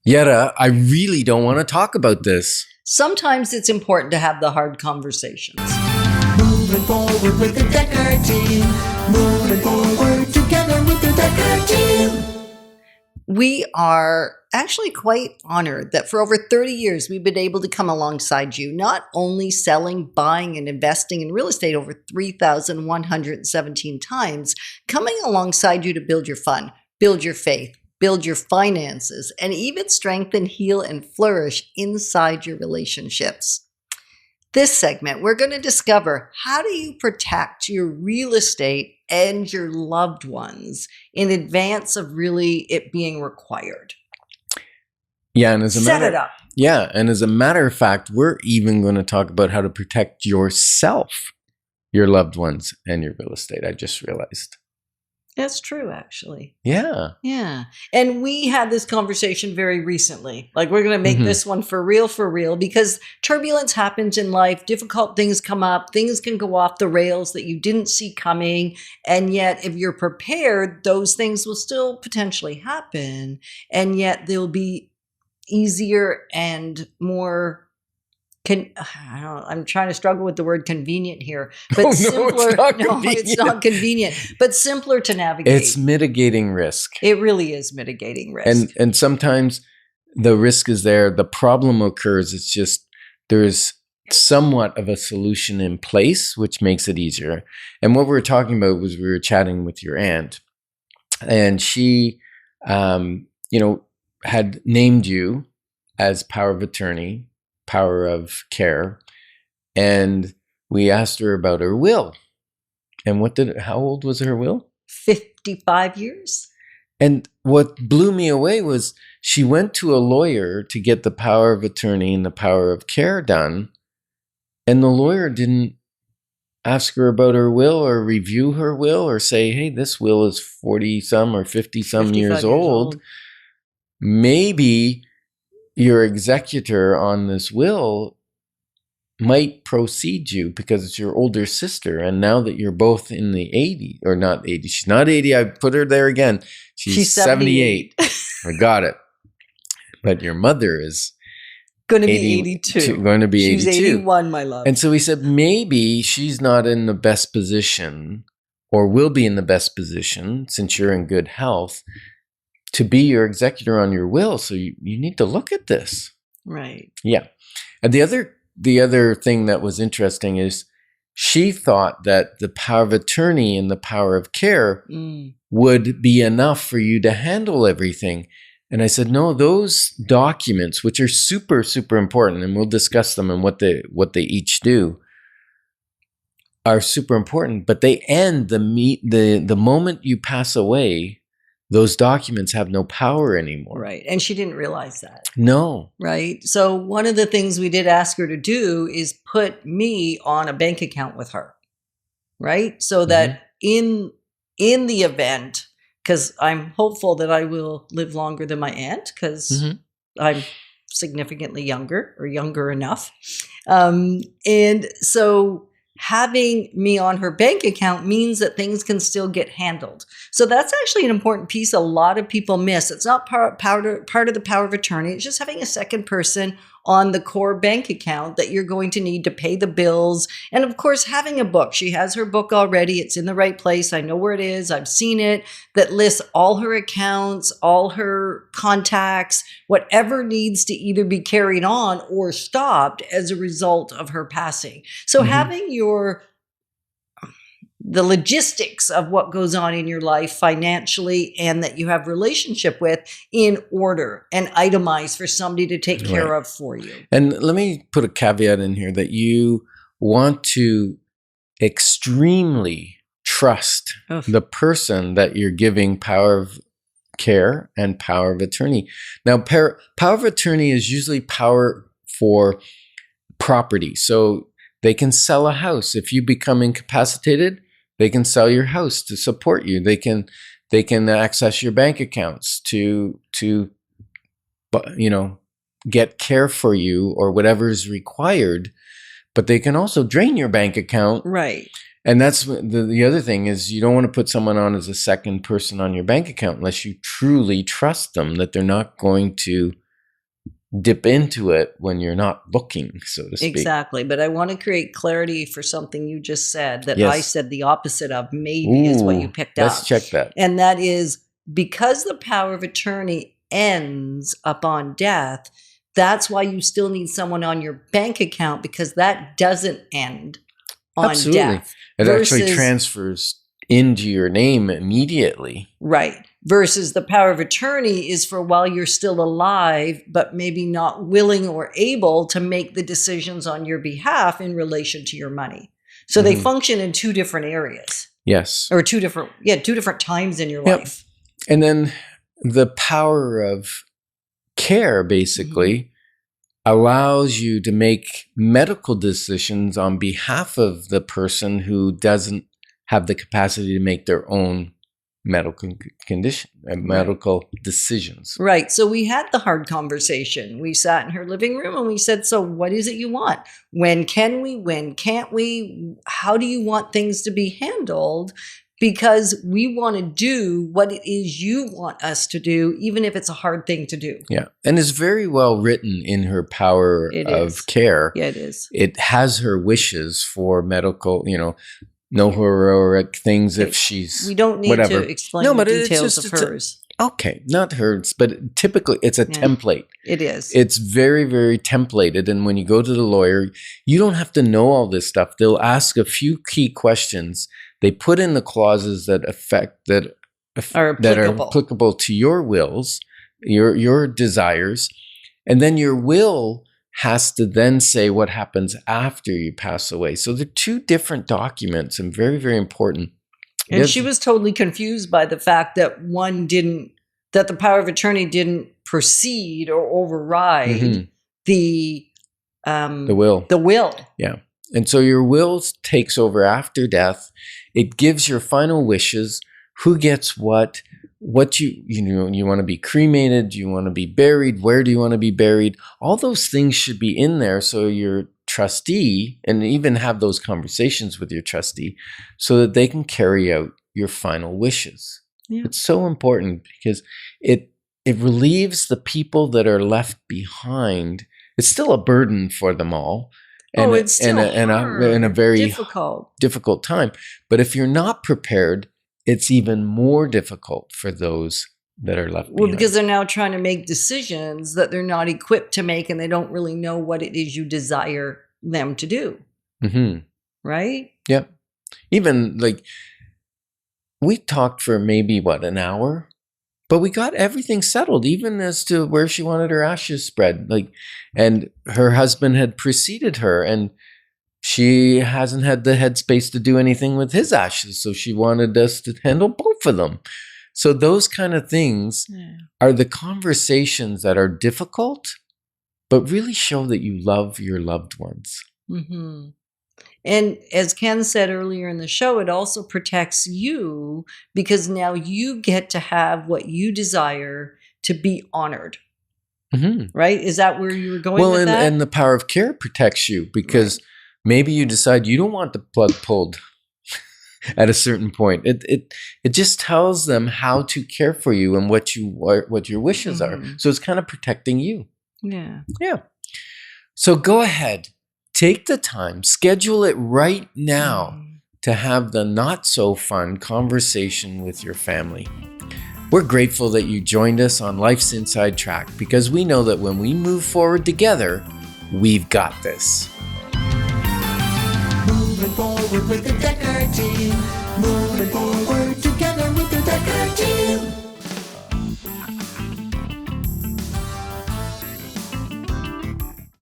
Yetta, I really don't want to talk about this. Sometimes it's important to have the hard conversations. Moving forward with the Decker team. Moving forward together with the Decker team. We are actually quite honored that for over 30 years, we've been able to come alongside you, not only selling, buying, and investing in real estate over 3,117 times, coming alongside you to build your fun, build your faith, build your finances, and even strengthen, heal, and flourish inside your relationships. This segment, we're going to discover how do you protect your real estate and your loved ones in advance of really it being required. Yeah, and as a Set it up. Yeah, and as a matter of fact, we're even going to talk about how to protect yourself, your loved ones, and your real estate. I just realized. That's true, actually. Yeah. Yeah. And we had this conversation very recently. Like, we're going to make this one for real, because turbulence happens in life. Difficult things come up. Things can go off the rails that you didn't see coming. And yet, if you're prepared, those things will still potentially happen. And yet, they'll be easier and more... I'm trying to struggle with the word convenient here, but simpler. It's not convenient, but simpler to navigate. It's mitigating risk. It really is mitigating risk. And sometimes the risk is there. The problem occurs. It's just there's somewhat of a solution in place, which makes it easier. And what we were talking about was we were chatting with your aunt, and she, had named you as power of attorney, power of care, and we asked her about her will. And how old was her will? 55 years. And what blew me away was she went to a lawyer to get the power of attorney and the power of care done, and the lawyer didn't ask her about her will or review her will or say, hey, this will is 40-some or 50-some years old. Maybe your executor on this will might precede you because it's your older sister. And now that you're both in the 80s, or not 80, she's not 80. I put her there again. She's 78. I got it. But your mother is going to be 82. Going to be 82. She's 81, my love. And so we said, maybe she's not in the best position or will be in the best position since you're in good health to be your executor on your will. So you need to look at this. Right. Yeah. And the other thing that was interesting is she thought that the power of attorney and the power of care would be enough for you to handle everything. And I said, no, those documents, which are super, super important, and we'll discuss them and what they each do, are super important, but they end the moment you pass away. Those documents have no power anymore. Right. And she didn't realize that. No. Right. So one of the things we did ask her to do is put me on a bank account with her. Right. So that in the event, because I'm hopeful that I will live longer than my aunt, because I'm significantly younger or younger enough. And so having me on her bank account means that things can still get handled. So that's actually an important piece a lot of people miss. It's not part of the power of attorney. It's just having a second person on the core bank account that you're going to need to pay the bills. And of course, having a book. She has her book already. It's in the right place. I know where it is. I've seen it. That lists all her accounts, all her contacts, whatever needs to either be carried on or stopped as a result of her passing. So having the logistics of what goes on in your life financially and that you have relationship with in order and itemized for somebody to take care of for you. And let me put a caveat in here that you want to extremely trust the person that you're giving power of care and power of attorney. Now, power of attorney is usually power for property. So they can sell a house. If you become incapacitated, they can sell your house to support you. They can access your bank accounts to get care for you or whatever is required. But they can also drain your bank account. Right. And that's the other thing is you don't want to put someone on as a second person on your bank account unless you truly trust them that they're not going to dip into it when you're not looking, so to speak. Exactly. But I want to create clarity for something you just said that Yes. I said the opposite of, maybe is what you picked up. Let's check that. And that is, because the power of attorney ends upon death, that's why you still need someone on your bank account, because that doesn't end on Absolutely. death. It actually Versus- transfers into your name immediately. Right. Versus the power of attorney is for while you're still alive, but maybe not willing or able to make the decisions on your behalf in relation to your money. So they function in two different areas, Yes. or two different times in your life. And then the power of care basically allows you to make medical decisions on behalf of the person who doesn't have the capacity to make their own medical condition and medical decisions. Right. So we had the hard conversation. We sat in her living room and we said, so what is it you want? When can we? When can't we? How do you want things to be handled? Because we want to do what it is you want us to do, even if it's a hard thing to do. Yeah. And it's very well written in her power of care. Yeah, it is. It has her wishes for medical, no heroic things if she's We don't need whatever. to explain the details of hers. Okay, not hers, but typically it's a template. It is. It's very, very templated. And when you go to the lawyer, you don't have to know all this stuff. They'll ask a few key questions. They put in the clauses that Are are applicable to your wills, your desires. And then your will has to then say what happens after you pass away. So they're two different documents and very, very important. And Yes. she was totally confused by the fact that that the power of attorney didn't proceed or override the will. The will. Yeah. And so your will takes over after death. It gives your final wishes, who gets what you want to be cremated, do you want to be buried, where do you want to be buried? All those things should be in there so your trustee, and even have those conversations with your trustee so that they can carry out your final wishes. Yeah. It's so important because it relieves the people that are left behind. It's still a burden for them all. And it's still in a very difficult time. But if you're not prepared, it's even more difficult for those that are left behind. Well, because they're now trying to make decisions that they're not equipped to make, and they don't really know what it is you desire them to do. Right? Yep. Even we talked for maybe an hour, but we got everything settled, even as to where she wanted her ashes spread. And her husband had preceded her, and she hasn't had the headspace to do anything with his ashes. So she wanted us to handle both of them. So those kind of things are the conversations that are difficult, but really show that you love your loved ones. Mm-hmm. And as Ken said earlier in the show, it also protects you because now you get to have what you desire to be honored. Right? Is that where you were going with that? And the power of care protects you because maybe you decide you don't want the plug pulled at a certain point. It just tells them how to care for you and what your wishes are. So it's kind of protecting you. Yeah. Yeah. So go ahead. Take the time, schedule it right now to have the not so fun conversation with your family. We're grateful that you joined us on Life's Inside Track because we know that when we move forward together, we've got this. Moving forward with the Decker team. Moving forward.